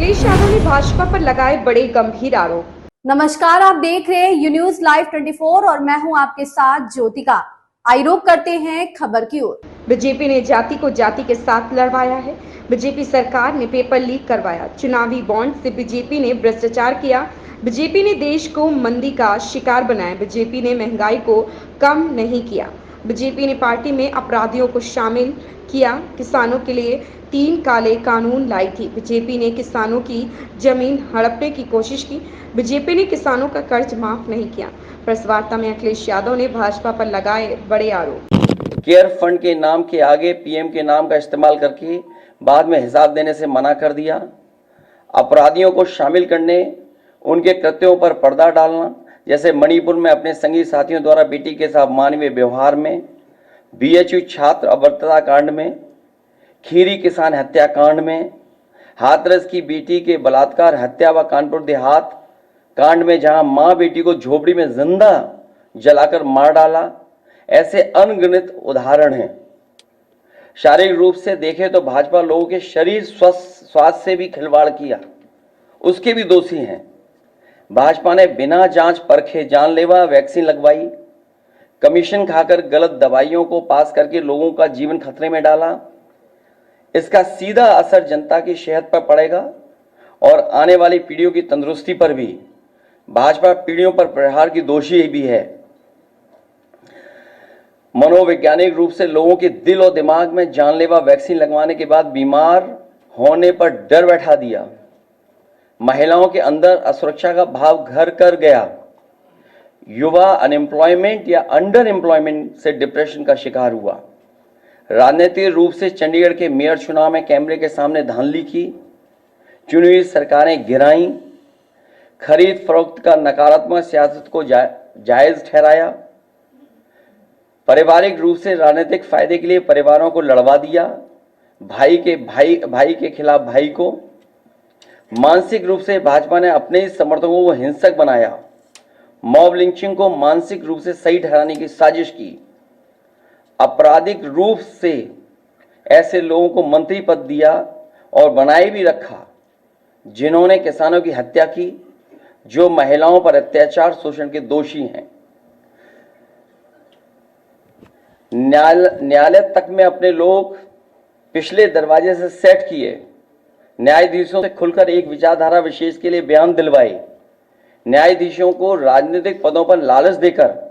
अखिलेश यादव ने भाजपा पर लगाए बड़े गंभीर आरोप। नमस्कार, आप देख रहे हैं यू न्यूज लाइव 24 और मैं हूं आपके साथ ज्योतिका। आरोप करते हैं खबर की ओर। बीजेपी ने जाति को जाति के साथ लड़वाया है। बीजेपी सरकार ने पेपर लीक करवाया। चुनावी बॉन्ड से बीजेपी ने भ्रष्टाचार किया। बीजेपी ने देश को मंदी का शिकार बनाया। बीजेपी ने महंगाई को कम नहीं किया। बीजेपी ने पार्टी में अपराधियों को शामिल किया। किसानों के लिए 3 काले कानून लाई थी। बीजेपी ने किसानों की जमीन हड़पने की कोशिश की। बीजेपी ने किसानों का कर्ज माफ नहीं किया। प्रेस वार्ता में अखिलेश यादव ने भाजपा पर लगाए बड़े आरोप। केयर फंड के नाम के आगे पीएम के नाम का इस्तेमाल करके बाद में हिसाब देने से मना कर दिया। अपराधियों को शामिल करने, उनके कृत्यों पर पर्दा डालना, जैसे मणिपुर में अपने संगी साथियों द्वारा बेटी के साथ मानवीय व्यवहार में, बीएचयू छात्र अभद्रता कांड में, खीरी किसान हत्याकांड में, हाथरस की बेटी के बलात्कार हत्या व कानपुर देहात कांड में जहां मां बेटी को झोपड़ी में जिंदा जलाकर मार डाला, ऐसे अनगिनत उदाहरण हैं। शारीरिक रूप से देखें तो भाजपा लोगों के शरीर स्वास्थ्य से भी खिलवाड़ किया, उसके भी दोषी हैं। भाजपा ने बिना जांच परखे जानलेवा वैक्सीन लगवाई, कमीशन खाकर गलत दवाइयों को पास करके लोगों का जीवन खतरे में डाला। इसका सीधा असर जनता की सेहत पर पड़ेगा और आने वाली पीढ़ियों की तंदुरुस्ती पर भी। भाजपा पीढ़ियों पर प्रहार की दोषी भी है। मनोवैज्ञानिक रूप से लोगों के दिल और दिमाग में जानलेवा वैक्सीन लगवाने के बाद बीमार होने पर डर बैठा दिया। महिलाओं के अंदर असुरक्षा का भाव घर कर गया। युवा अनएम्प्लॉयमेंट या अंडर एम्प्लॉयमेंट से डिप्रेशन का शिकार हुआ। राजनीतिक रूप से चंडीगढ़ के मेयर चुनाव में कैमरे के सामने धांधली की, चुनी हुई सरकारें गिराई, खरीद फरोख्त का नकारात्मक सियासत को जायज ठहराया, पारिवारिक रूप से राजनीतिक फायदे के लिए परिवारों को लड़वा दिया, भाई के खिलाफ भाई को। मानसिक रूप से भाजपा ने अपने ही समर्थकों को हिंसक बनाया। मॉब लिंचिंग को मानसिक रूप से सही ठहराने की साजिश की। आपराधिक रूप से ऐसे लोगों को मंत्री पद दिया और बनाए भी रखा जिन्होंने किसानों की हत्या की, जो महिलाओं पर अत्याचार शोषण के दोषी हैं। न्यायालय तक में अपने लोग पिछले दरवाजे से सेट किए। न्यायाधीशों से खुलकर एक विचारधारा विशेष के लिए बयान दिलवाए। न्यायाधीशों को राजनीतिक पदों पर लालच देकर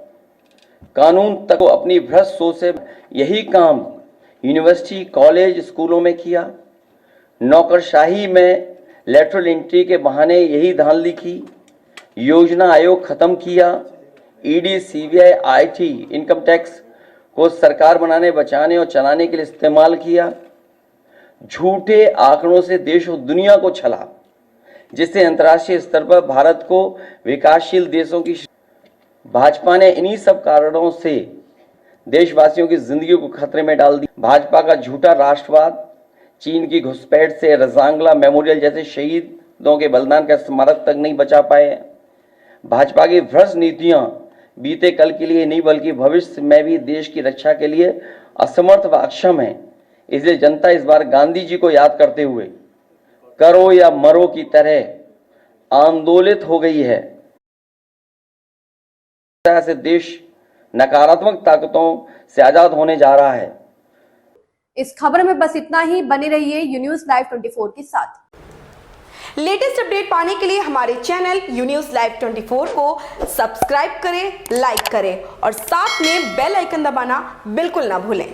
कानून तक को अपनी भ्रष्ट सोच से यही काम यूनिवर्सिटी, कॉलेज, स्कूलों में किया। नौकरशाही में लेटरल एंट्री के बहाने यही धांधली की। योजना आयोग खत्म किया। ED, CBI, IT, income tax को सरकार बनाने, बचाने और चलाने के लिए इस्तेमाल किया। झूठे आंकड़ों से देश और दुनिया को छला, जिससे अंतर्राष्ट्रीय स्तर पर भारत को विकासशील देशों की। भाजपा ने इन्हीं सब कारणों से देशवासियों की जिंदगी को खतरे में डाल दी। भाजपा का झूठा राष्ट्रवाद, चीन की घुसपैठ से रजांगला मेमोरियल जैसे शहीदों के बलिदान का स्मारक तक नहीं बचा पाए। भाजपा की भ्रष्ट नीतियां बीते कल के लिए नहीं बल्कि भविष्य में भी देश की रक्षा के लिए असमर्थ व अक्षम है। इसलिए जनता इस बार गांधी जी को याद करते हुए करो या मरो की तरह आंदोलित हो गई है। से देश नकारात्मक ताकतों से आजाद होने जा रहा है। इस खबर में बस इतना ही। बने रहिए यू न्यूज लाइव 24 के साथ। लेटेस्ट अपडेट पाने के लिए हमारे चैनल यू न्यूज लाइव 24 को सब्सक्राइब करें, लाइक करें और साथ में बेल आइकन दबाना बिल्कुल ना भूलें।